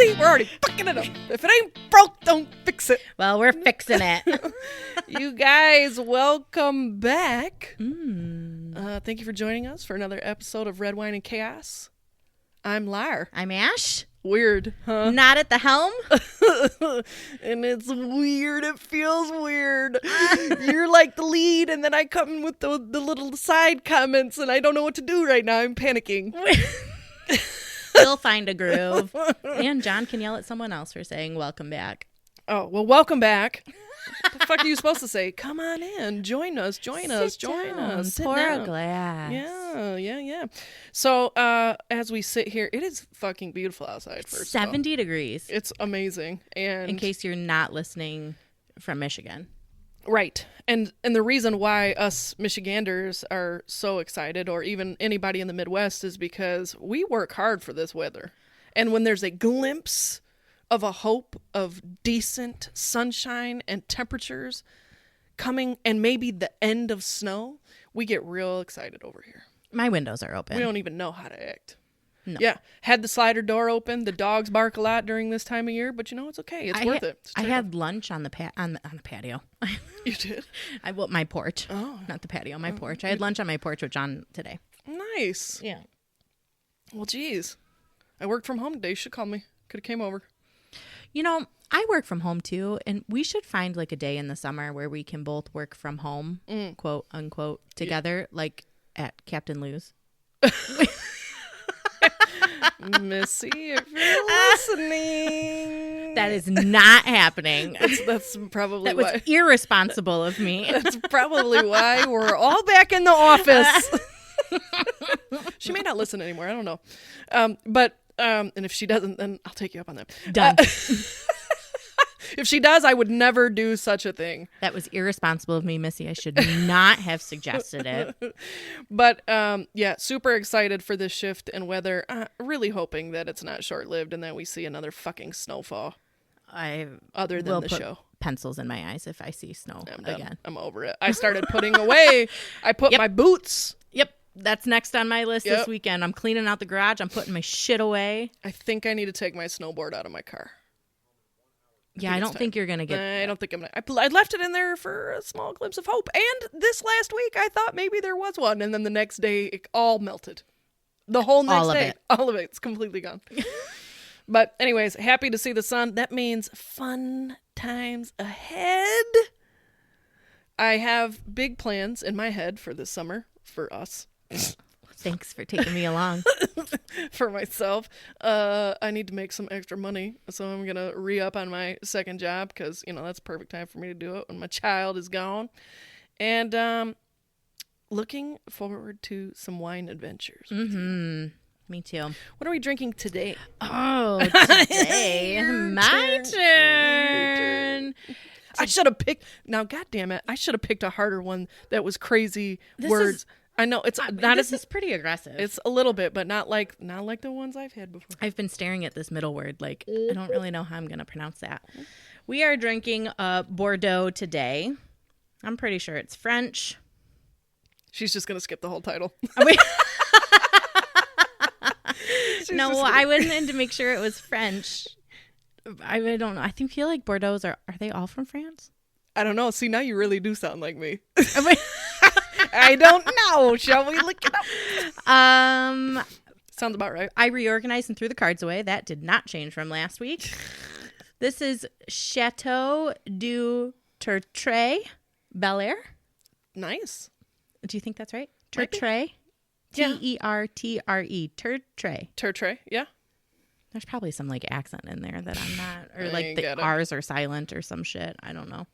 See, we're already fucking it up. If it ain't broke, don't fix it. Well, we're fixing it. You guys, welcome back. Thank you for joining us for another episode of Red Wine and Chaos. I'm Lyre. I'm Ash. Weird, huh? Not at the helm. And it's weird. It feels weird. You're like the lead, and then I come with the little side comments, and I don't know what to do right now. I'm panicking. We'll find a groove. And John can yell at someone else for saying welcome back. Oh, well, welcome back. What the fuck are you supposed to say? Come on in. Join us. Join us. Sit Pour down. a glass. Yeah. So, as we sit here, it is fucking beautiful outside. First 70 degrees. It's amazing. And in case you're not listening from Michigan. Right. And the reason why us Michiganders are so excited, or even anybody in the Midwest, is because we work hard for this weather. And when there's a glimpse of a hope of decent sunshine and temperatures coming, and maybe the end of snow, we get real excited over here. My windows are open. We don't even know how to act. No. Yeah. Had the slider door open. The dogs bark a lot during this time of year, but you know, it's okay. It's worth it. I had lunch on the patio. You did? My porch. Oh. Not the patio, my porch. I had lunch on my porch with John today. Nice. Yeah. Well, geez. I worked from home today. You should call me. Could have came over. You know, I work from home too, and we should find like a day in the summer where we can both work from home, quote unquote, together, like at Captain Lou's. Missy, if you're listening. That is not happening. That's probably That was why. irresponsible of me. That's probably why we're all back in the office. She may not listen anymore. I don't know. And if she doesn't, then I'll take you up on that. Done. If she does, I would never do such a thing. That was irresponsible of me, Missy. I should not have suggested it. But yeah, super excited for this shift in weather. Really hoping that it's not short-lived and that we see another fucking snowfall. Other than will the put show. Pencils in my eyes if I see snow I'm done. again. I'm over it. I started putting away. I put my boots. Yep. That's next on my list Yep. this weekend. I'm cleaning out the garage. I'm putting my shit away. I think I need to take my snowboard out of my car. Yeah, I don't think you're going to get... I don't think I'm gonna. I left it in there for a small glimpse of hope. And this last week, I thought maybe there was one. And then the next day, it all melted. The whole next day. All of it. It's completely gone. But anyways, happy to see the sun. That means fun times ahead. I have big plans in my head for this summer for us. Thanks for taking me along. For myself. I need to make some extra money, so I'm gonna re-up on my second job because, you know, that's the perfect time for me to do it when my child is gone. And looking forward to some wine adventures. Me too. What are we drinking today? Oh, today. My turn. I should have picked. Now, goddamn it, I should have picked a harder one that was crazy words. I know it's not. This is pretty aggressive. It's a little bit, but not like the ones I've had before. I've been staring at this middle word. Like, I don't really know how I'm going to pronounce that. We are drinking Bordeaux today. I'm pretty sure it's French. She's just gonna skip the whole title. No, I went in to make sure it was French. I don't know. I feel like Bordeaux are they all from France? I don't know. See, now you really do sound like me. I don't know. Shall we look it up? Sounds about right. I reorganized and threw the cards away. That did not change from last week. This is Chateau du Tertre, Bel Air. Nice. Do you think that's right? Might be. Tertre? Yeah. Tertre. Tertre. Tertre, yeah. There's probably some like accent in there that I'm not, or I like ain't the got it. R's are silent or some shit. I don't know.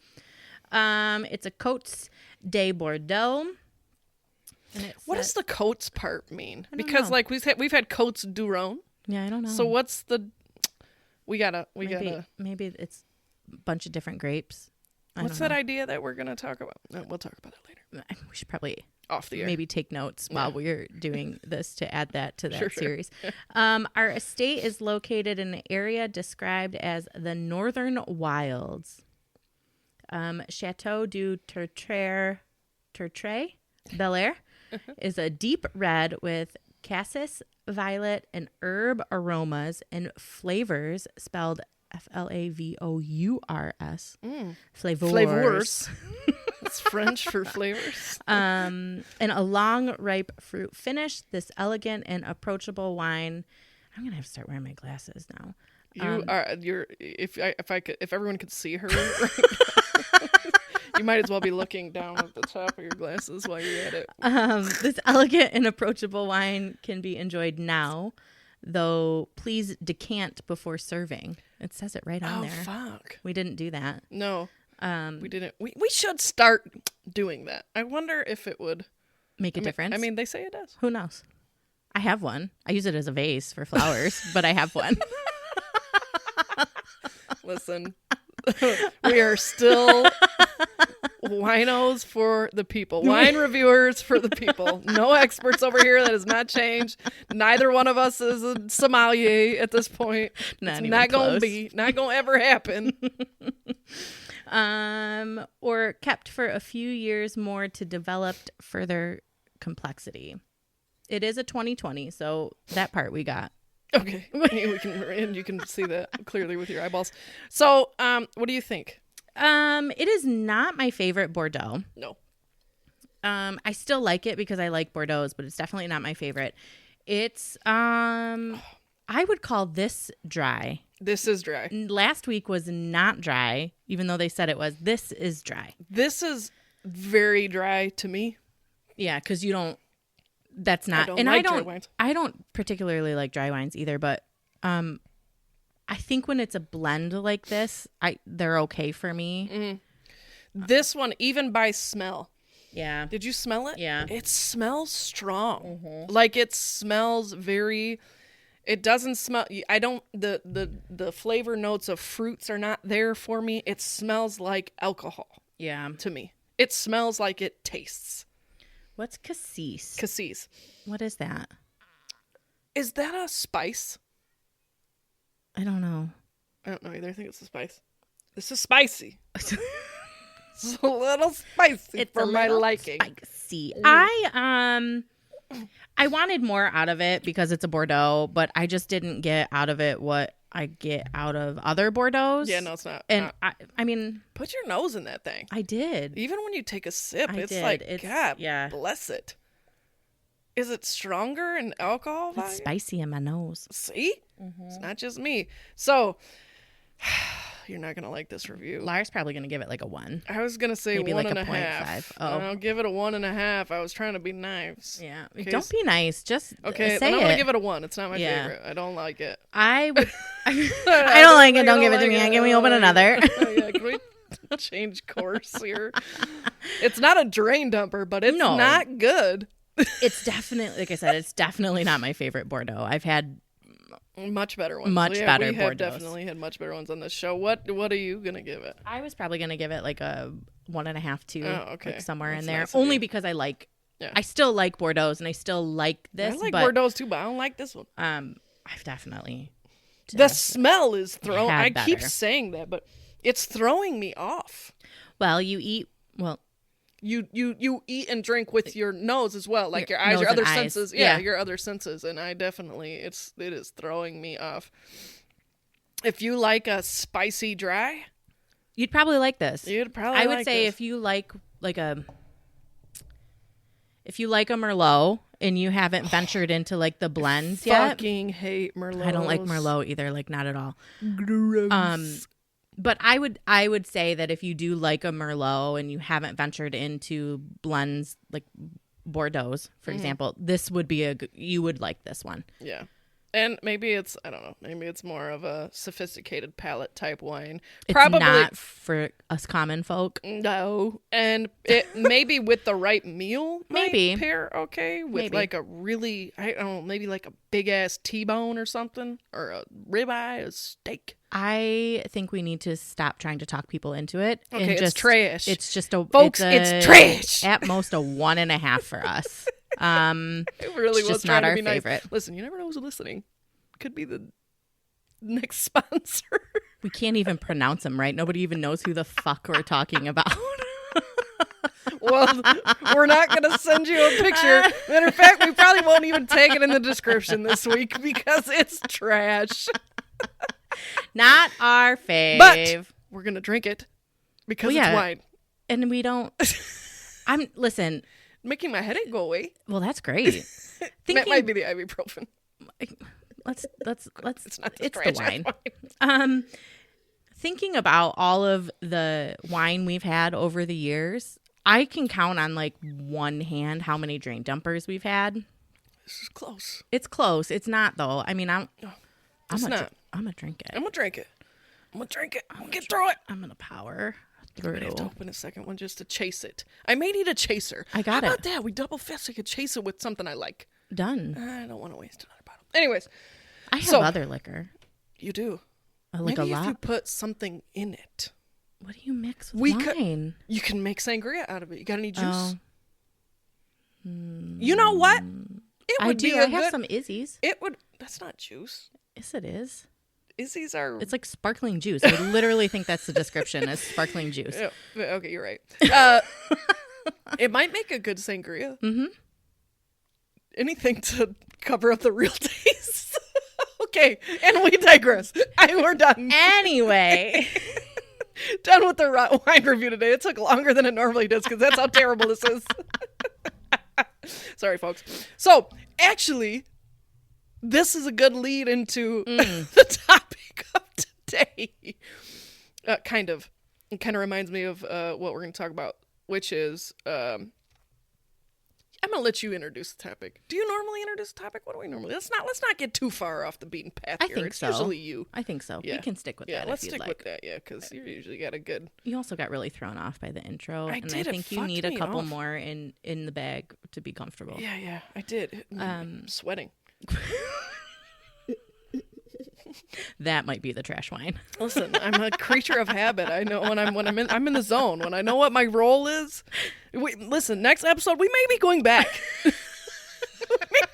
It's a Côtes de Bordeaux. And What does the Côtes part mean? I don't Because know. like we've had Côtes du Rhône. Yeah, I don't know. So what's the? We gotta. Maybe it's a bunch of different grapes. What's that idea that we're gonna talk about? No, we'll talk about that later. We should probably Off the air. maybe take notes while we're doing this to add that to that Sure. series. Our estate is located in an area described as the Northern Wilds. Chateau du Tertre, Bel Air is a deep red with cassis, violet, and herb aromas and flavors, spelled Flavors. Flavors. It's French for flavors. And a long, ripe fruit finish. This elegant and approachable wine. I'm gonna have to start wearing my glasses now. If everyone could see her, you might as well be looking down at the top of your glasses while you're at it. This elegant and approachable wine can be enjoyed now, though please decant before serving. It says it right on there. Oh, fuck. We didn't do that. No, we didn't. We should start doing that. I wonder if it would make a difference. I mean, they say it does. Who knows? I have one. I use it as a vase for flowers, but I have one. Listen, we are still winos for the people. Wine reviewers for the people. No experts over here. That has not changed. Neither one of us is a sommelier at this point. It's not going to ever happen. Or kept for a few years more to develop further complexity. It is a 2020, so that part we got. Okay, you can see that clearly with your eyeballs. So, what do you think? It is not my favorite Bordeaux. No. I still like it because I like Bordeaux's, but it's definitely not my favorite. It's I would call this dry. This is dry. Last week was not dry, even though they said it was. This is dry. This is very dry to me. Yeah, because you don't. That's not. I don't particularly like dry wines either, but I think when it's a blend like this, they're okay for me. Mm-hmm. This one, even by smell. Yeah. Did you smell it? Yeah. It smells strong. Mm-hmm. Like it smells very. It doesn't smell. I don't. The flavor notes of fruits are not there for me. It smells like alcohol. Yeah. To me, it smells like it tastes. What's cassis? Cassis. What is that? Is that a spice? I don't know. I don't know either. I think it's a spice. This is spicy. It's a little spicy for my liking. Spicy. I wanted more out of it because it's a Bordeaux, but I just didn't get out of it what I get out of other Bordeaux. Yeah, no, it's not. And I mean, put your nose in that thing. I did. Even when you take a sip, it's God bless it. Is it stronger in alcohol? It's spicy in my nose. See? Mm-hmm. It's not just me. So, you're not going to like this review. Lara's probably going to give it like a 1. I was going to say maybe 1.5. 0.5. Oh. I'll give it a 1.5. I was trying to be nice. Yeah. Don't be nice. Just okay. Say I'm going to give it a 1. It's not my favorite. I don't like it. I would. I don't like it. Don't give it to me. Can we open another? Yeah, can we change course here? It's not a drain dumper, but it's not good. It's definitely, like I said, it's definitely not my favorite Bordeaux. I've had much better ones. We have Bordeaux. Definitely had much better ones on this show. What are you gonna give it? I was probably gonna give it like a 1.5, 2. Oh, okay. Like somewhere That's in there. Nice only because I like. Yeah. I still like Bordeaux and I still like this. I like Bordeaux too, but I don't like this one. I've definitely. The smell is throwing. I keep saying that, but it's throwing me off. Well, you eat. Well. You eat and drink with your nose as well, like your eyes, your other senses. Yeah, your other senses, and I definitely it is throwing me off. If you like a spicy dry, you'd probably like this. I would say if you like a Merlot and you haven't ventured into like the blends yet. Fucking hate Merlot. I don't like Merlot either, like not at all. Gross. But I would say that if you do like a Merlot and you haven't ventured into blends like Bordeaux, for example, this would be you would like this one. Yeah. And maybe it's, I don't know, maybe it's more of a sophisticated palate type wine. It's probably not for us common folk. No. And it maybe with the right meal maybe pair okay with like a really, I don't know, maybe like a big ass T-bone or something, or a ribeye, a steak. I think we need to stop trying to talk people into it. Okay, it's trash. It's just folks, it's trash. At most a 1.5 for us. It really was just not our favorite. Nice. Listen, you never know who's listening. Could be the next sponsor. We can't even pronounce them right. Nobody even knows who the fuck we're talking about. Well, we're not going to send you a picture. Matter of fact, we probably won't even take it in the description this week because it's trash. Not our fave. But we're going to drink it because it's wine. And we don't... Listen... Making my headache go away. Well, that's great. That might be the ibuprofen. Let's it's not the wine. Thinking about all of the wine we've had over the years, I can count on like one hand how many drain dumpers we've had. This is close. It's close. It's not though. I mean, I'm not. I'm gonna drink it. I'm gonna drink it. I'm gonna get through it. I'm gonna power through. I have to open a second one just to chase it. I may need a chaser. I got How about that? We double fist. I could chase it with something I like. Done. I don't want to waste another bottle. Anyways, I have other liquor. You do. Maybe if you put something in it. What do you mix with wine? You can make sangria out of it. You got any juice? Oh. You know what? I have some Izzy's. It would. That's not juice. Yes, it is. Izzy's are. It's like sparkling juice. I literally think that's the description as sparkling juice. Yeah. Okay, you're right. It might make a good sangria. Mm-hmm. Anything to cover up the real taste. Okay, and we digress. We're done. Anyway. Done with the wine review today. It took longer than it normally does because that's how terrible this is. Sorry, folks. So, actually, this is a good lead into the topic of today. Kind of. It kind of reminds me of what we're going to talk about, which is... I'm going to let you introduce the topic. Do you normally introduce the topic? What do we normally... Let's not get too far off the beaten path here. I think it's usually you. I think so. Yeah. We can stick with that let's if you'd stick like. with that, because you usually got a good... You also got really thrown off by the intro. I think you need a couple more in the bag to be comfortable. Yeah, I did. I'm sweating. That might be the trash wine. Listen, I'm a creature of habit. I know when I'm in the zone. When I know what my role is. Listen, next episode we may be going back. I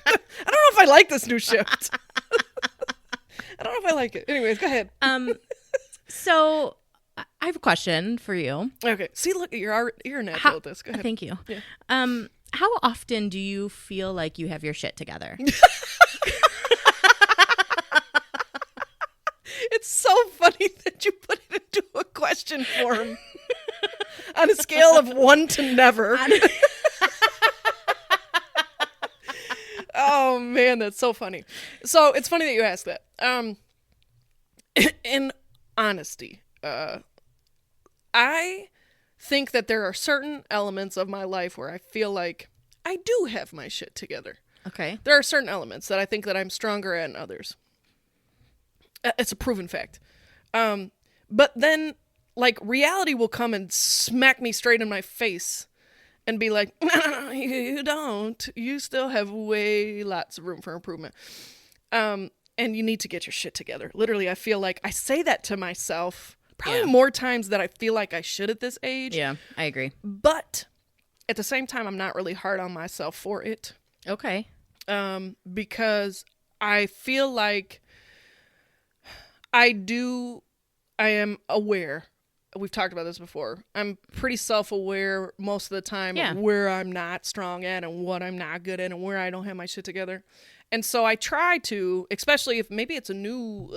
don't know if I like this new shift. I don't know if I like it. Anyways, go ahead. So I have a question for you. Okay. See, look, you're natural at this. Go ahead. Thank you. Yeah. How often do you feel like you have your shit together? It's so funny that you put it into a question form on a scale of 1 to never. Oh, man, that's so funny. So it's funny that you asked that. In honesty, I think that there are certain elements of my life where I feel like I do have my shit together. Okay. There are certain elements that I think that I'm stronger at than others. It's a proven fact. But then, like, reality will come and smack me straight in my face and be like, no, you don't. You still have lots of room for improvement. And you need to get your shit together. Literally, I feel like I say that to myself probably more times than I feel like I should at this age. Yeah, I agree. But at the same time, I'm not really hard on myself for it. Okay. Because I feel like I am aware. We've talked about this before. I'm pretty self-aware most of the time of where I'm not strong at and what I'm not good at and where I don't have my shit together. And so I try to, especially if maybe it's a new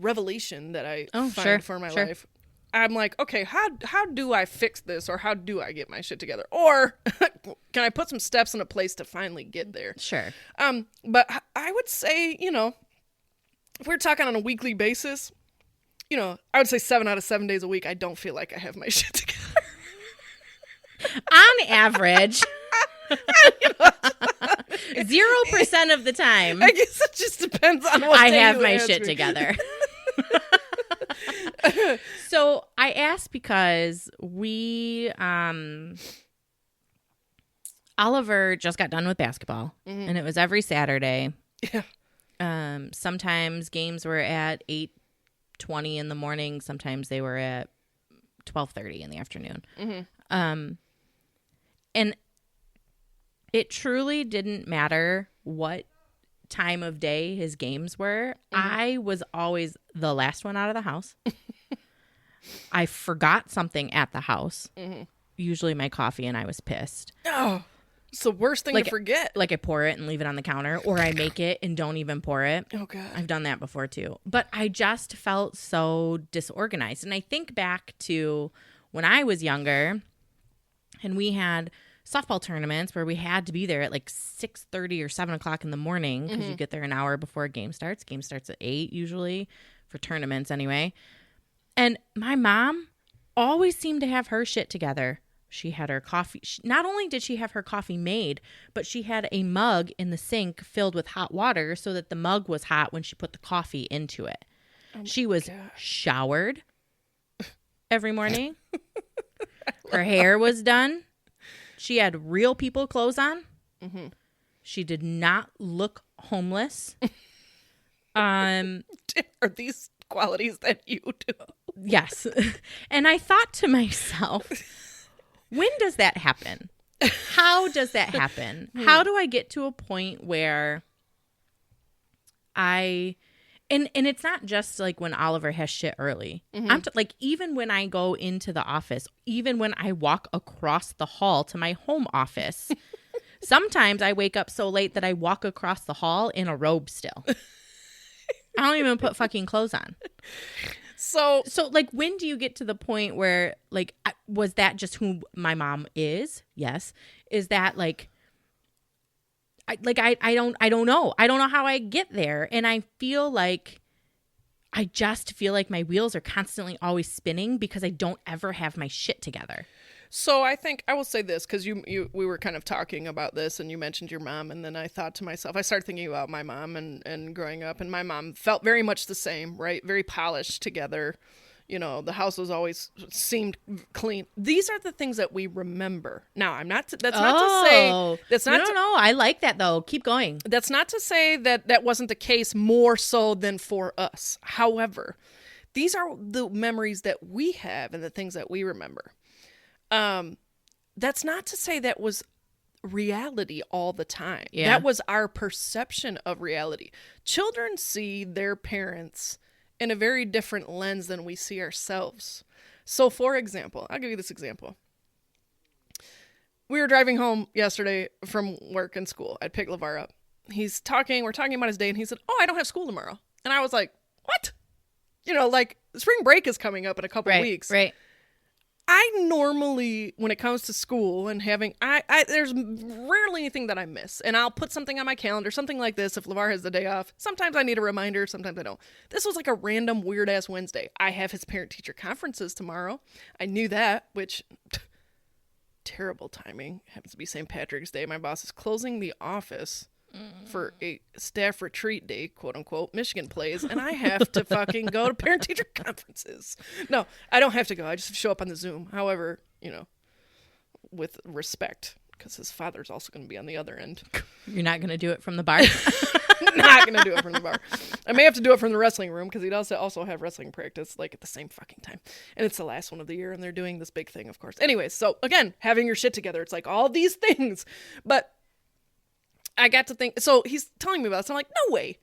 revelation that I find for my life. I'm like, okay, how do I fix this, or how do I get my shit together? Or can I put some steps in a place to finally get there? Sure. But I would say, if we're talking on a weekly basis, I would say 7 out of 7 days a week, I don't feel like I have my shit together. On average. 0% of the time. I guess it just depends on what I day have you my ask shit me. together. So I asked because we, Oliver just got done with basketball, and it was every Saturday. Yeah. Sometimes games were at 8:20 in the morning. Sometimes they were at 12:30 in the afternoon. And it truly didn't matter what time of day his games were. I was always the last one out of the house. I forgot something at the house. usually my coffee and I was pissed. Oh, it's the worst thing to forget. Like I pour it and leave it on the counter, or I make it and don't even pour it. Oh, God. I've done that before, too. But I just felt so disorganized. And I think back to when I was younger and we had softball tournaments where we had to be there at like 6:30 or 7 o'clock in the morning because you get there an hour before a game starts. Game starts at 8 usually for tournaments anyway. And my mom always seemed to have her shit together. She had her coffee. Not only did she have her coffee made, but she had a mug in the sink filled with hot water so that the mug was hot when she put the coffee into it. She was showered every morning. Her hair was done. She had real people clothes on. Mm-hmm. She did not look homeless. Are these qualities that you do? Yes. And I thought to myself, when does that happen? How does that happen? How do I get to a point where and it's not just like when Oliver has shit early. I'm like, even when I go into the office, even when I walk across the hall to my home office, sometimes I wake up so late that I walk across the hall in a robe still. I don't even put fucking clothes on. So like, when do you get to the point where, like, was that just who my mom is? Yes. Is that like, I don't know. I don't know how I get there. And I just feel like my wheels are constantly always spinning because I don't ever have my shit together. So I think I will say this, because we were kind of talking about this and you mentioned your mom, and then I thought to myself, I started thinking about my mom and growing up, and my mom felt very much the same, right? Very polished together. You know, the house was always seemed clean. These are the things that we remember. Now, that's not to say no, I like that though. Keep going. That's not to say that wasn't the case more so than for us. However, these are the memories that we have and the things that we remember. That's not to say that was reality all the time. Yeah. That was our perception of reality. Children see their parents in a very different lens than we see ourselves. So, for example, I'll give you this example. We were driving home yesterday from work and school. I'd pick LeVar up. We're talking about his day, and he said, "Oh, I don't have school tomorrow." And I was like, "What?" You know, like, spring break is coming up in a couple of weeks. Right. I normally, when it comes to school and having, there's rarely anything that I miss. And I'll put something on my calendar, something like this, if LeVar has the day off. Sometimes I need a reminder, sometimes I don't. This was like a random weird-ass Wednesday. I have his parent-teacher conferences tomorrow. I knew that, which, terrible timing. It happens to be St. Patrick's Day. My boss is closing the office for a staff retreat day, quote unquote. Michigan plays, and I have to fucking go to parent teacher conferences. No, I don't have to go. I just show up on the Zoom. However, you know, with respect, because his father's also going to be on the other end. You're not going to do it from the bar? Not going to do it from the bar. I may have to do it from the wrestling room, because he'd also have wrestling practice like at the same fucking time. And it's the last one of the year, and they're doing this big thing, of course. Anyways, so again, having your shit together, it's like all these things. But I got to think, so he's telling me about this. I'm like, no way.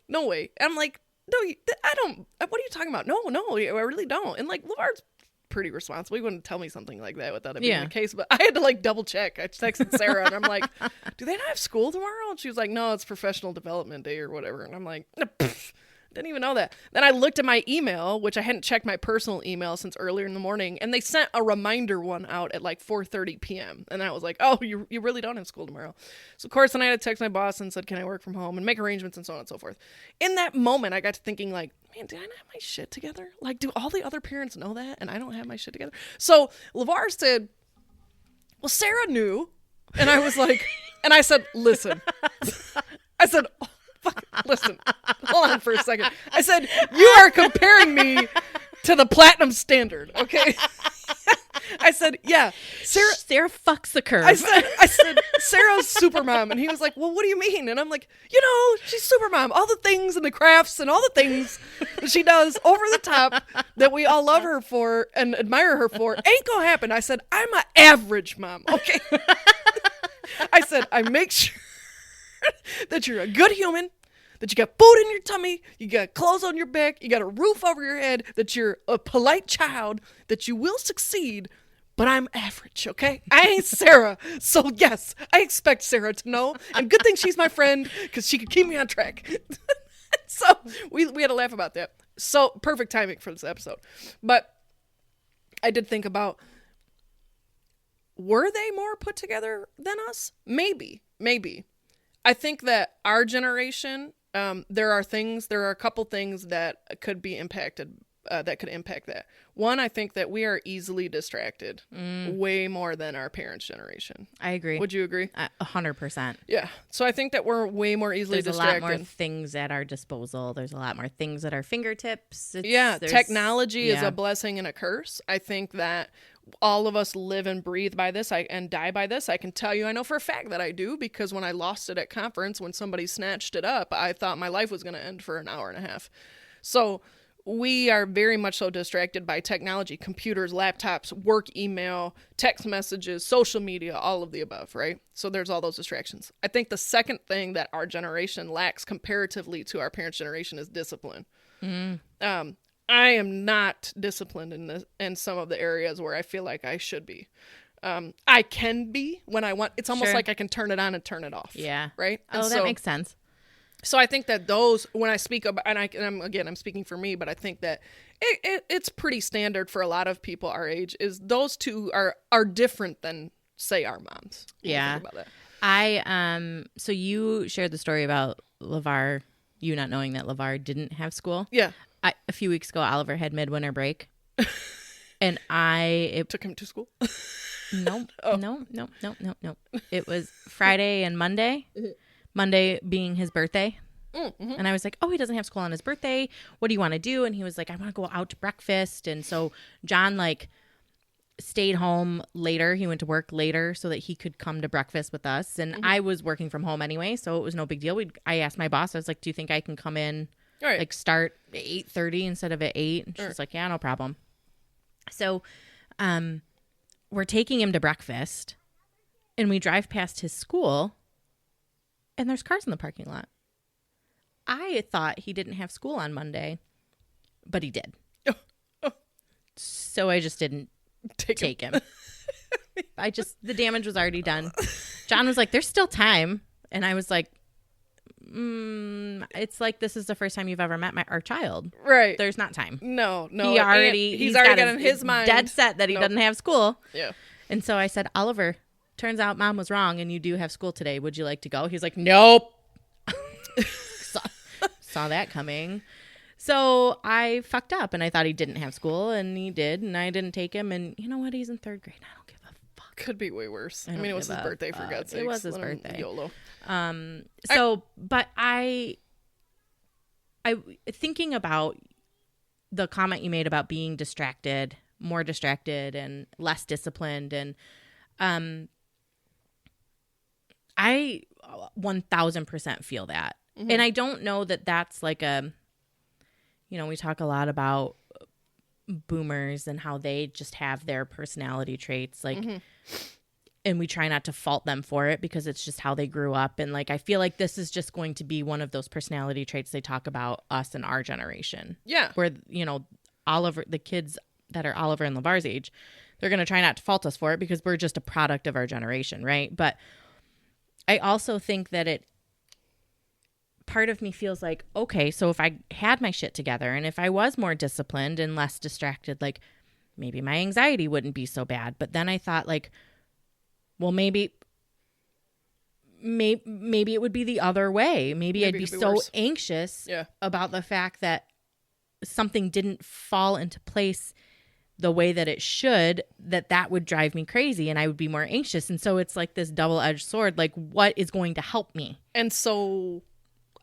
And I'm like, no, I don't, what are you talking about? No, I really don't. And like, LeVar's pretty responsible. He wouldn't tell me something like that without it being the case. But I had to like double check. I texted Sarah and I'm like, do they not have school tomorrow? And she was like, no, it's professional development day or whatever. And I'm like, didn't even know that. Then I looked at my email, which I hadn't checked my personal email since earlier in the morning, and they sent a reminder one out at like 4:30 p.m. And I was like, oh, you really don't have school tomorrow. So of course, then I had to text my boss and said, can I work from home and make arrangements and so on and so forth. In that moment, I got to thinking like, man, did I not have my shit together? Like, do all the other parents know that? And I don't have my shit together? So LeVar said, well, Sarah knew. And I was like, and I said, listen. I said, listen, hold on for a second. I said, you are comparing me to the platinum standard, okay? I said, yeah, Sarah fucks the curve. I said, Sarah's super mom. And he was like, well, what do you mean? And I'm like, you know, she's super mom. All the things and the crafts and all the things that she does over the top that we all love her for and admire her for ain't gonna happen. I said, I'm an average mom, okay? I said, I make sure that you're a good human, that you got food in your tummy, you got clothes on your back, you got a roof over your head, that you're a polite child, that you will succeed, but I'm average, okay? I ain't Sarah. So, yes, I expect Sarah to know. And good thing she's my friend because she could keep me on track. So, we had a laugh about that. So, perfect timing for this episode. But I did think about, were they more put together than us? Maybe. I think that our generation, there are a couple things that could be impacted, that could impact that. One, I think that we are easily distracted way more than our parents' generation. I agree. Would you agree? 100%. Yeah. So I think that we're way more easily distracted. There's a lot more things at our disposal. There's a lot more things at our fingertips. Technology is a blessing and a curse. I think that all of us live and breathe by this and die by this. I can tell you, I know for a fact that I do, because when I lost it at conference, when somebody snatched it up, I thought my life was going to end for an hour and a half. So we are very much so distracted by technology, computers, laptops, work email, text messages, social media, all of the above, right? So there's all those distractions. I think the second thing that our generation lacks comparatively to our parents' generation is discipline. I am not disciplined in some of the areas where I feel like I should be. I can be when I want. It's almost like I can turn it on and turn it off. Yeah. Right? That makes sense. So I think that those, when I speak about, and I'm speaking for me, but I think that it's pretty standard for a lot of people our age, is those two are different than, say, our moms. Yeah. Think about that? So you shared the story about LeVar, you not knowing that LeVar didn't have school. Yeah. A few weeks ago, Oliver had midwinter break. And I took him to school. No. It was Friday and Monday. Monday being his birthday. Mm-hmm. And I was like, oh, he doesn't have school on his birthday. What do you want to do? And he was like, I want to go out to breakfast. And so John stayed home later. He went to work later so that he could come to breakfast with us. And I was working from home anyway, so it was no big deal. I asked my boss, I was like, do you think I can come in, start at 8:30 instead of at 8? And she's like, yeah, no problem. So we're taking him to breakfast, and we drive past his school, and there's cars in the parking lot. I thought he didn't have school on Monday, but he did. So I just didn't take him. The damage was already done. John was like, there's still time. And I was like, it's like, this is the first time you've ever met our child. Right. There's not time. No. He's already got in his mind dead set that he doesn't have school. Yeah. And so I said, Oliver, turns out mom was wrong and you do have school today. Would you like to go? He's like, nope. Saw that coming. So I fucked up and I thought he didn't have school, and he did, and I didn't take him. And you know what? He's in 3rd grade. I don't give a fuck. Could be way worse. I mean, it was his birthday, for God's sake. It was his birthday. YOLO. But I thinking about the comment you made about being distracted, more distracted and less disciplined, and I 1000% feel that. Mm-hmm. And I don't know that that's like we talk a lot about boomers and how they just have their personality traits, and we try not to fault them for it because it's just how they grew up. And I feel like this is just going to be one of those personality traits they talk about us and our generation. Yeah. Where, Oliver, the kids that are Oliver and LeVar's age, they're going to try not to fault us for it because we're just a product of our generation, right? But I also think that part of me feels like, okay, so if I had my shit together and if I was more disciplined and less distracted, maybe my anxiety wouldn't be so bad. But then I thought well, maybe it would be the other way. Maybe I'd be so worse. Anxious about the fact that something didn't fall into place the way that it should, that would drive me crazy and I would be more anxious. And so it's like this double-edged sword, what is going to help me? And so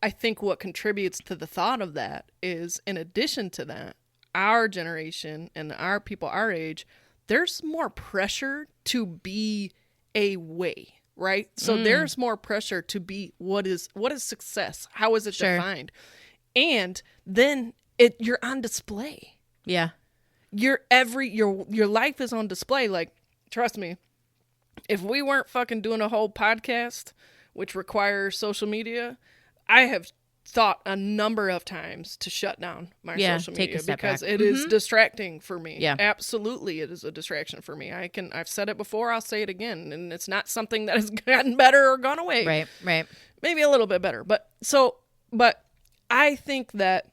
I think what contributes to the thought of that is, in addition to that, our generation and our people our age, there's more pressure to be a way, right? So there's more pressure to be what is success? How is it defined? And then you're on display. Yeah. Your life is on display. Trust me, if we weren't fucking doing a whole podcast, which requires social media, I have thought a number of times to shut down my social media because it mm-hmm. is distracting for me. Yeah. Absolutely, it is a distraction for me. I've said it before, I'll say it again, and it's not something that has gotten better or gone away. Right. Maybe a little bit better. But I think that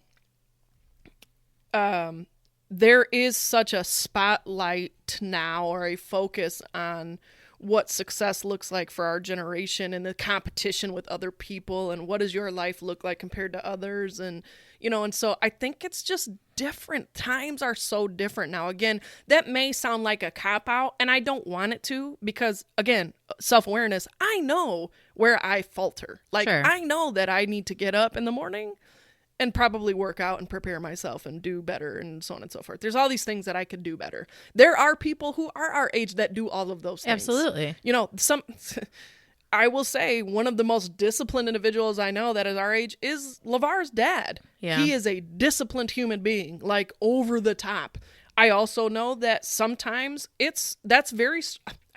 there is such a spotlight now, or a focus on what success looks like for our generation, and the competition with other people, and what does your life look like compared to others, and and so I think it's just different. Times are so different now. Again, that may sound like a cop-out, and I don't want it to, because again, self-awareness, I know where I falter. Like, sure. I know that I need to get up in the morning and probably work out and prepare myself and do better and so on and so forth. There's all these things that I could do better. There are people who are our age that do all of those things. Absolutely. I will say one of the most disciplined individuals I know that is our age is LeVar's dad. Yeah. He is a disciplined human being, like over the top. I also know that sometimes it's very stressful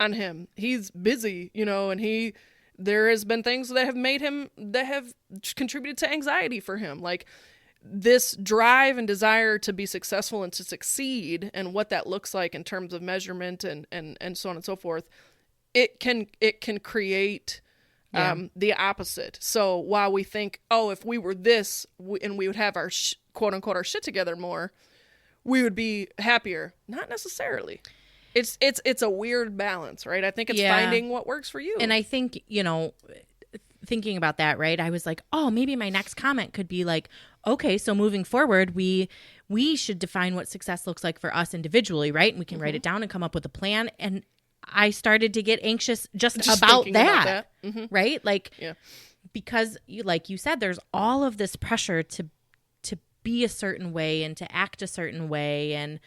on him. He's busy, and there has been things that have contributed to anxiety for him. Like this drive and desire to be successful and to succeed, and what that looks like in terms of measurement and so on and so forth. It can create the opposite. So while we think, if we were this and we would have our quote unquote our shit together more, we would be happier. Not necessarily. It's a weird balance, right? I think it's finding what works for you. And I think, thinking about that, right? I was like, maybe my next comment could be like, okay, so moving forward, we should define what success looks like for us individually, right? And we can write it down and come up with a plan. And I started to get anxious just about that. Mm-hmm. Right? Like, because like you said, there's all of this pressure to be a certain way and to act a certain way. And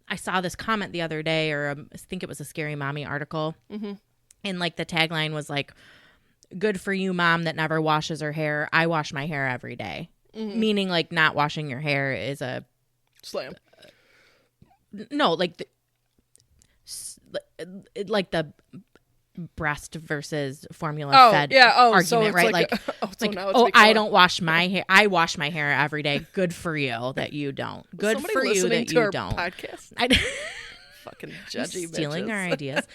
I saw this comment the other day, or I think it was a Scary Mommy article. Mm-hmm. And like the tagline was like, good for you, mom that never washes her hair. I wash my hair every day. Mm-hmm. Meaning like not washing your hair is a slam. No, like the breast versus formula fed argument, so right? I don't wash my hair. I wash my hair every day. Good for you that you don't. Good for you that you don't. Podcast? Fucking judgy stealing bitches. our ideas.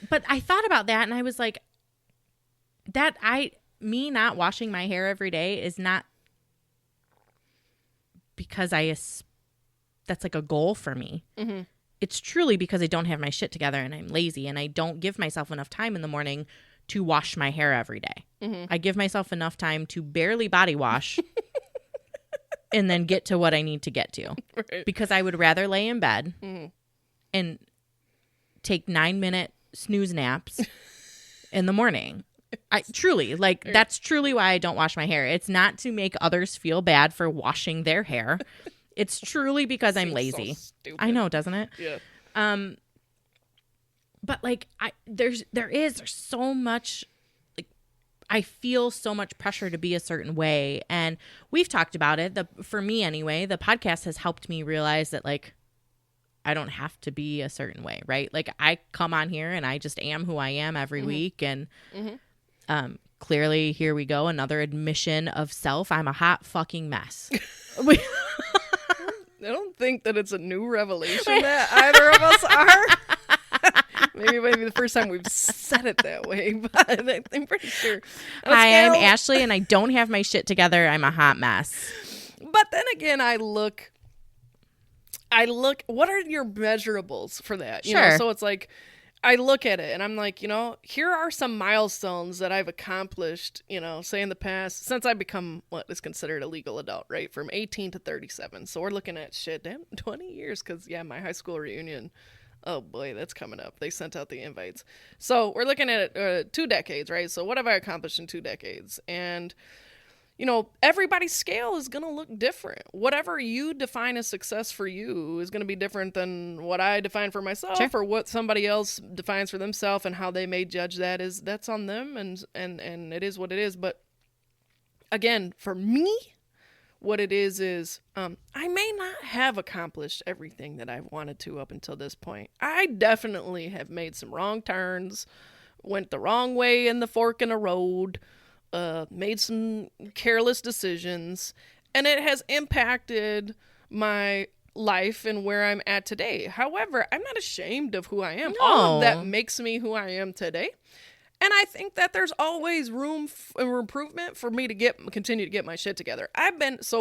But I thought about that, and I was like, me not washing my hair every day is not because that's like a goal for me. Mm-hmm. It's truly because I don't have my shit together and I'm lazy and I don't give myself enough time in the morning to wash my hair every day. Mm-hmm. I give myself enough time to barely body wash and then get to what I need to get to. Right. Because I would rather lay in bed and take 9-minute snooze naps in the morning. That's truly why I don't wash my hair. It's not to make others feel bad for washing their hair. It's truly because I'm lazy. So stupid. I know, doesn't it? Yeah. But like there's so much, like I feel so much pressure to be a certain way, and we've talked about it. For me anyway, the podcast has helped me realize that like I don't have to be a certain way, right? Like I come on here and I just am who I am every week, and clearly here we go, another admission of self. I'm a hot fucking mess. I don't think that it's a new revelation that either of us are. Maybe the first time we've said it that way, but I'm pretty sure. Hi, I'm Ashley, and I don't have my shit together. I'm a hot mess. But then again, I look. What are your measurables for that? Sure. So it's like, I look at it and I'm like, here are some milestones that I've accomplished, say in the past, since I've become what is considered a legal adult, right? From 18 to 37. So we're looking at 20 years. Cause my high school reunion, oh boy, that's coming up. They sent out the invites. So we're looking at 2 decades, right? So what have I accomplished in 2 decades? And everybody's scale is going to look different. Whatever you define as success for you is going to be different than what I define for myself, or what somebody else defines for themselves, and how they may judge that's on them, and it is what it is. But again, for me, what it is I may not have accomplished everything that I've wanted to up until this point. I definitely have made some wrong turns went the wrong way in the fork in the road, made some careless decisions, and it has impacted my life and where I'm at today. However, I'm not ashamed of who I am. No. All of that makes me who I am today. And I think that there's always room for improvement for me to continue to get my shit together.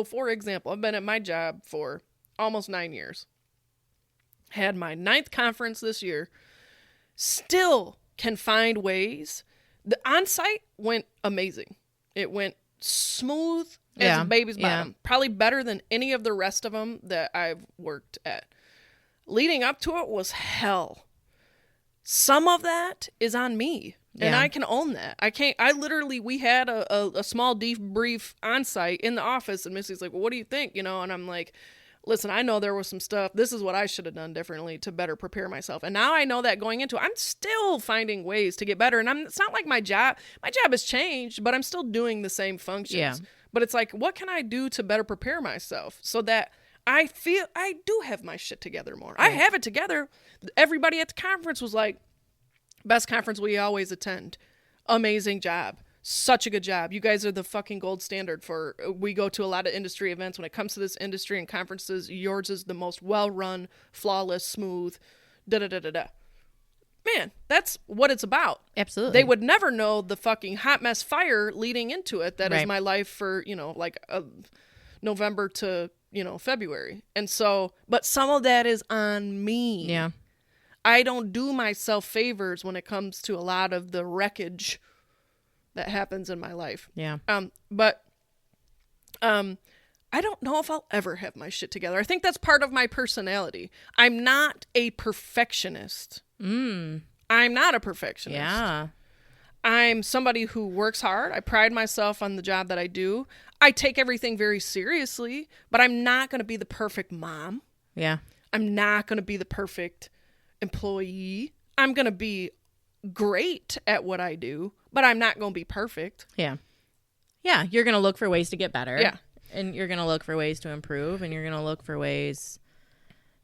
For example, I've been at my job for almost 9 years. Had my 9th conference this year. Still can find ways. The on-site went amazing. It went smooth as a baby's bottom. Probably better than any of the rest of them that I've worked at. Leading up to it was hell. Some of that is on me. And I can own that. We had a small debrief on site in the office, and Missy's like, well, what do you think? And I'm like, listen, I know there was some stuff. This is what I should have done differently to better prepare myself. And now I know that going into it, I'm still finding ways to get better. And it's not like my job has changed, but I'm still doing the same functions. Yeah. But it's like, what can I do to better prepare myself so that I feel I do have my shit together more? Right. I have it together. Everybody at the conference was like, best conference we always attend. Amazing job. Such a good job. You guys are the fucking gold standard for, we go to a lot of industry events. When it comes to this industry and conferences, yours is the most well-run, flawless, smooth, da-da-da-da-da. Man, that's what it's about. Absolutely. They would never know the fucking hot mess fire leading into it. That is my life for, November to, February. And so, but some of that is on me. Yeah. I don't do myself favors when it comes to a lot of the wreckage that happens in my life. Yeah. But I don't know if I'll ever have my shit together. I think that's part of my personality. I'm not a perfectionist. I'm not a perfectionist. Yeah. I'm somebody who works hard. I pride myself on the job that I do. I take everything very seriously, but I'm not going to be the perfect mom. Yeah. I'm not going to be the perfect employee. I'm going to be great at what I do, but I'm not going to be perfect. Yeah. Yeah. You're going to look for ways to get better. Yeah. And you're going to look for ways to improve, and you're going to look for ways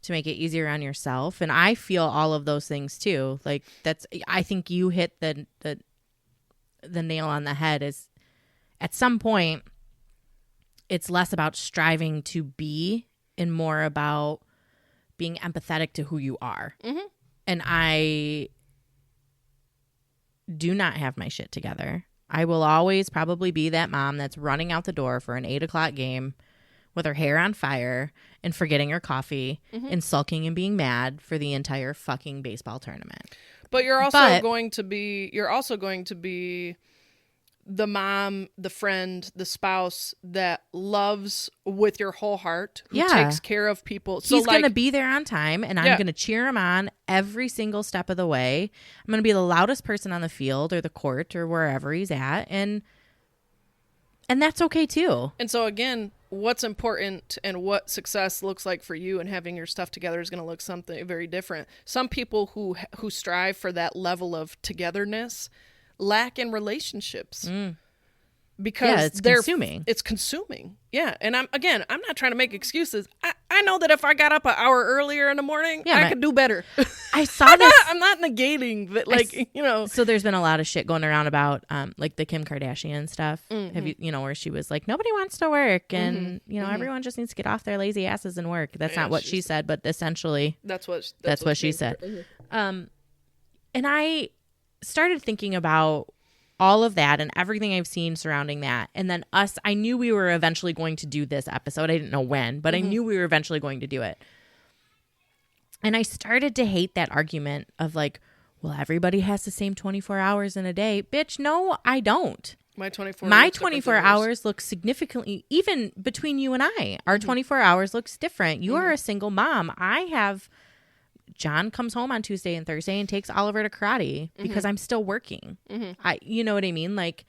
to make it easier on yourself. And I feel all of those things too. Like I think you hit the nail on the head. Is at some point it's less about striving to be and more about being empathetic to who you are. Mm-hmm. And I do not have my shit together. I will always probably be that mom that's running out the door for an 8:00 game with her hair on fire and forgetting her coffee and sulking and being mad for the entire fucking baseball tournament. But you're also going to be the mom, the friend, the spouse that loves with your whole heart, who takes care of people. So he's going to be there on time, and I'm going to cheer him on every single step of the way. I'm going to be the loudest person on the field or the court or wherever he's at, and that's okay too. And so again, what's important and what success looks like for you and having your stuff together is going to look something very different. Some people who strive for that level of togetherness lack in relationships because it's consuming. It's consuming. Yeah. And I'm not trying to make excuses. I know that if I got up an hour earlier in the morning, I could do better. I saw this. I'm not negating that, So there's been a lot of shit going around about like the Kim Kardashian stuff. Mm-hmm. Have you where she was like, nobody wants to work and everyone just needs to get off their lazy asses and work. That's not what she said, but essentially that's what she said. Mm-hmm. And I started thinking about all of that and everything I've seen surrounding that. And then I knew we were eventually going to do this episode. I didn't know when, but I knew we were eventually going to do it. And I started to hate that argument of like, well, everybody has the same 24 hours in a day. Bitch, no, I don't. My 24 hours look significantly, even between you and I, our 24 hours looks different. You are a single mom. John comes home on Tuesday and Thursday and takes Oliver to karate because I'm still working. You know what I mean? Like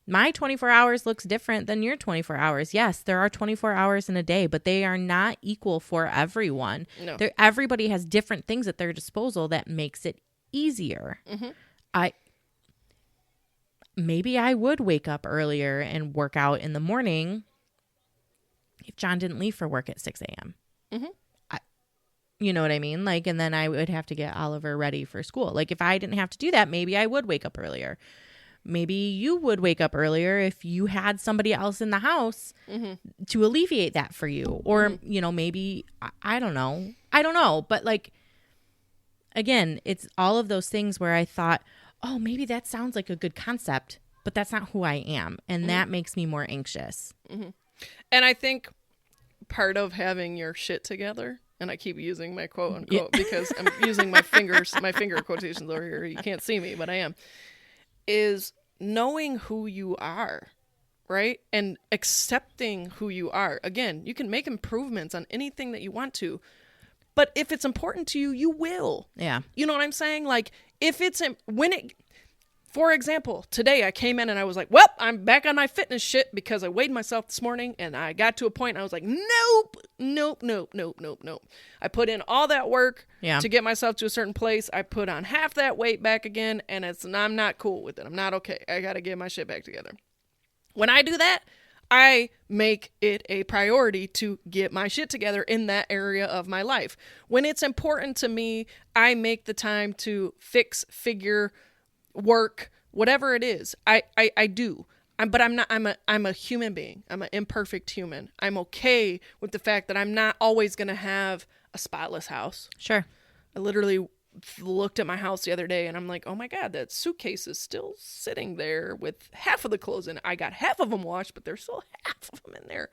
my 24 hours looks different than your 24 hours. Yes, there are 24 hours in a day, but they are not equal for everyone. No. Everybody has different things at their disposal that makes it easier. Maybe I would wake up earlier and work out in the morning if John didn't leave for work at 6 a.m. You know what I mean? Like, and then I would have to get Oliver ready for school. Like, if I didn't have to do that, maybe I would wake up earlier. Maybe you would wake up earlier if you had somebody else in the house to alleviate that for you. Or, you know, maybe, I don't know. I don't know. But like, again, it's all of those things where I thought, oh, maybe that sounds like a good concept, but that's not who I am. And that makes me more anxious. And I think part of having your shit together, and I keep using my quote unquote because I'm using my finger quotations over here. You can't see me, but I am. Is knowing who you are, right? And accepting who you are. Again, you can make improvements on anything that you want to, but if it's important to you, you will. Yeah. You know what I'm saying? Like, if it's, for example, today I came in and I was like, well, I'm back on my fitness shit because I weighed myself this morning and I got to a point and I was like, nope. I put in all that work to get myself to a certain place. I put on half that weight back again and I'm not cool with it. I'm not okay. I got to get my shit back together. When I do that, I make it a priority to get my shit together in that area of my life. When it's important to me, I make the time to figure, work, whatever it is. I do. But I'm a human being. I'm an imperfect human. I'm okay with the fact that I'm not always going to have a spotless house. Sure. I literally looked at my house the other day and I'm like, oh my God, that suitcase is still sitting there with half of the clothes in it. I got half of them washed, but there's still half of them in there.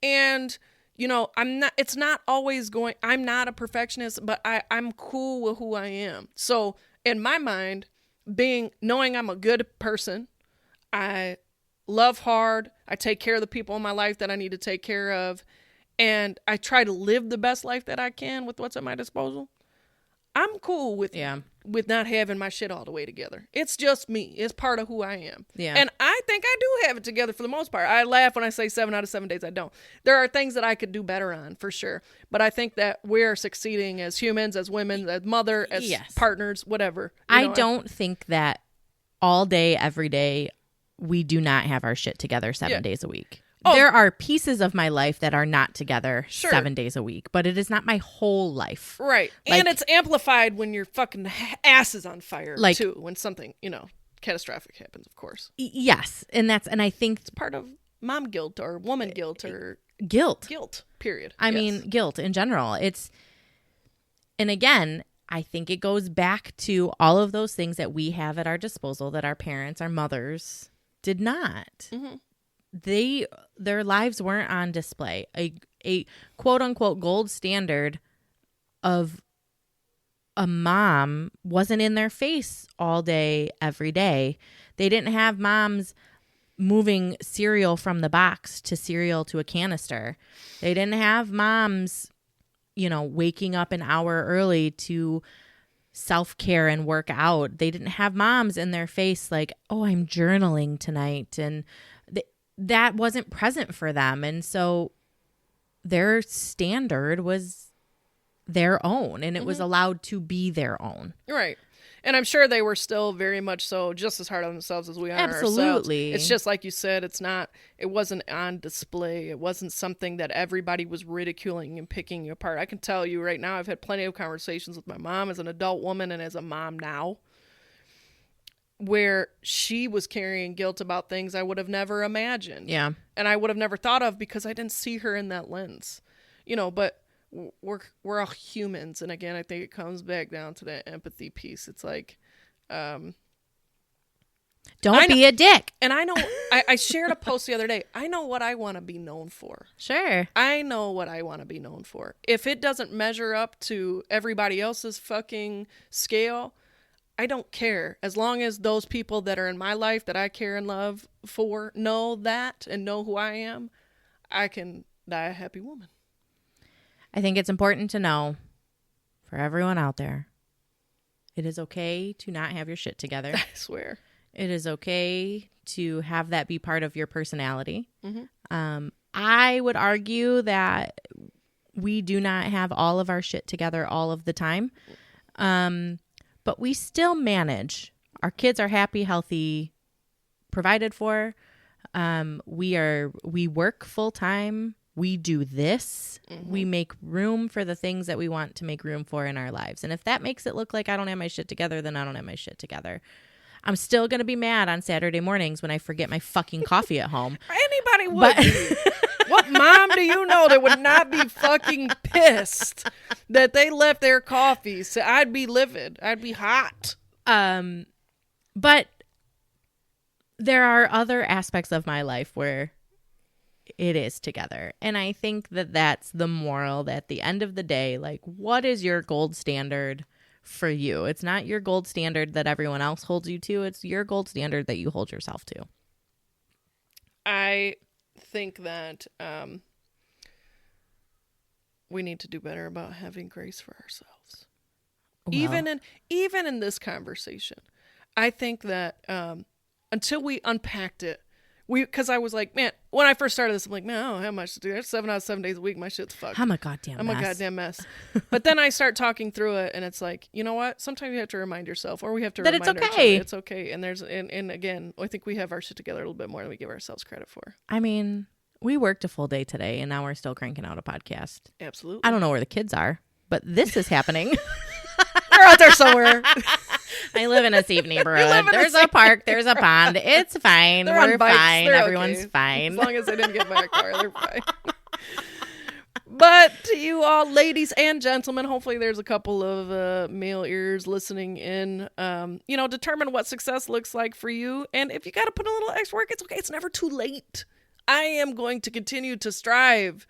And, you know, I'm not a perfectionist, but I'm cool with who I am. So in my mind, knowing I'm a good person, I love hard, I take care of the people in my life that I need to take care of, and I try to live the best life that I can with what's at my disposal. I'm cool with not having my shit all the way together. It's just me. It's part of who I am. Yeah. And I think I do have it together for the most part. I laugh when I say 7 out of 7 days I don't. There are things that I could do better on, for sure. But I think that we're succeeding as humans, as women, as mother, as partners, whatever. I don't think that all day, every day, we do not have our shit together 7 days a week. Oh. There are pieces of my life that are not together 7 days a week, but it is not my whole life. Right. Like, and it's amplified when your fucking ass is on fire, too, when something, catastrophic happens, of course. Yes. And I think it's part of mom guilt or woman guilt or guilt, period. I mean, guilt in general. And again, I think it goes back to all of those things that we have at our disposal that our parents, our mothers did not. Mm-hmm. Their lives weren't on display. A quote unquote gold standard of a mom wasn't in their face all day, every day. They didn't have moms moving cereal from the box to cereal to a canister. They didn't have moms, waking up an hour early to self-care and work out. They didn't have moms in their face like, oh, I'm journaling tonight. And that wasn't present for them. And so their standard was their own, and it was allowed to be their own. Right. And I'm sure they were still very much so just as hard on themselves as we are Absolutely. ourselves. It's just like you said, it wasn't on display. It wasn't something that everybody was ridiculing and picking apart. I can tell you right now, I've had plenty of conversations with my mom as an adult woman and as a mom now, where she was carrying guilt about things I would have never imagined. Yeah. And I would have never thought of because I didn't see her in that lens. But we're all humans. And again, I think it comes back down to that empathy piece. It's like, don't be a dick. And I know, I shared a post the other day. I know what I want to be known for. Sure. I know what I want to be known for. If it doesn't measure up to everybody else's fucking scale, I don't care. As long as those people that are in my life that I care and love for know that and know who I am, I can die a happy woman. I think it's important to know for everyone out there, it is okay to not have your shit together. I swear. It is okay to have that be part of your personality. Mm-hmm. I would argue that we do not have all of our shit together all of the time. But we still manage. Our kids are happy, healthy, provided for. We work full time. we do this. We make room for the things that we want to make room for in our lives. And if that makes it look like I don't have my shit together, then I don't have my shit together. I'm still going to be mad on Saturday mornings when I forget my fucking coffee at home. Anybody would be. What mom do you know that would not be fucking pissed that they left their coffee? So I'd be livid. I'd be hot. But there are other aspects of my life where it is together. And I think that that's the moral, that at the end of the day, like, what is your gold standard for you? It's not your gold standard that everyone else holds you to. It's your gold standard that you hold yourself to. I think that we need to do better about having grace for ourselves. Well, even in this conversation, I think that until we unpacked it, because I was like, man, when I first started this, I'm like, man, I don't have much to do. There's 7 out of 7 days a week. My shit's fucked. I'm a goddamn mess. But then I start talking through it, and it's like, you know what? Sometimes you have to remind yourself, or we have to remind ourselves it's okay. And and again, I think we have our shit together a little bit more than we give ourselves credit for. I mean, we worked a full day today, and now we're still cranking out a podcast. Absolutely. I don't know where the kids are, but this is happening. They're out there somewhere. I live in a safe neighborhood. There's a park. There's a pond. It's fine. We're fine. Everyone's fine. As long as they didn't get by a car, they're fine. But to you all, ladies and gentlemen, hopefully there's a couple of male ears listening in. Determine what success looks like for you. And if you got to put a little extra work, it's okay. It's never too late. I am going to continue to strive,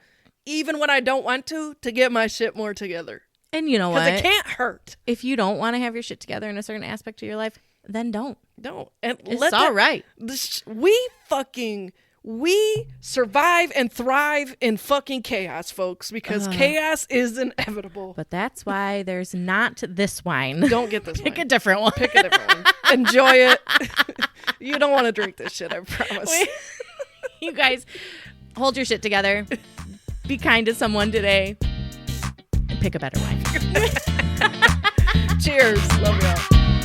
even when I don't want to get my shit more together. And you know what? Because it can't hurt. If you don't want to have your shit together in a certain aspect of your life, then don't. Don't. And it's all right. We survive and thrive in fucking chaos, folks, because chaos is inevitable. But that's why there's not this wine. Don't get this Pick a different one. Pick a different one. Enjoy it. You don't want to drink this shit, I promise. You guys, hold your shit together. Be kind to someone today. Pick a better wine. Cheers. Love y'all.